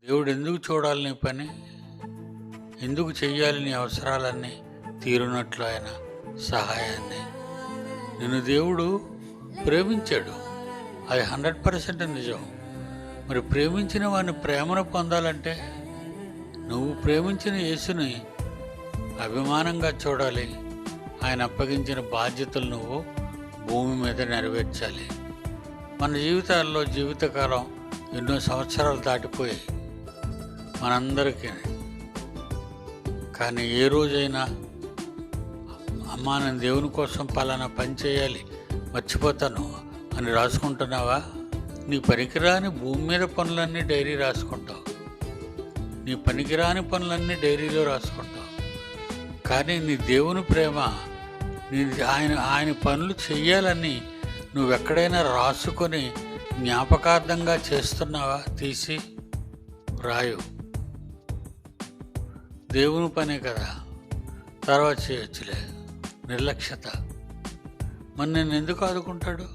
దేవుడు ఎందుకు చూడాలి నీ పని, ఎందుకు చెయ్యాలి నీ అవసరాలన్నీ తీరునట్లు ఆయన సహాయాన్ని. నిన్ను దేవుడు ప్రేమించాడు, అది 100% నిజం. మరి ప్రేమించిన వాడిని ప్రేమను పొందాలంటే నువ్వు ప్రేమించిన యేసుని అభిమానంగా చూడాలి. ఆయన అప్పగించిన బాధ్యతలు నువ్వు భూమి మీద నెరవేర్చాలి. మన జీవితాల్లో జీవితకాలం ఎన్నో సంవత్సరాలు దాటిపోయాయి మనందరికీ. కానీ ఏ రోజైనా అమ్మా నేను దేవుని కోసం పలానా పని చేయాలి మర్చిపోతాను అని రాసుకుంటున్నావా? నీ పనికిరాని భూమి మీద పనులన్నీ డైరీ రాసుకుంటావు, నీ పనికిరాని పనులన్నీ డైరీలో రాసుకుంటావు. కానీ నీ దేవుని ప్రేమ, నీ ఆయన పనులు చెయ్యాలని నువ్వెక్కడైనా రాసుకొని జ్ఞాపకార్థంగా చేస్తున్నావా? తీసి రాయు. దేవుని పనే కదా, తర్వాత చేయొచ్చులే. నిర్లక్ష్యత. మరి నేను ఎందుకు ఆదుకుంటాడు?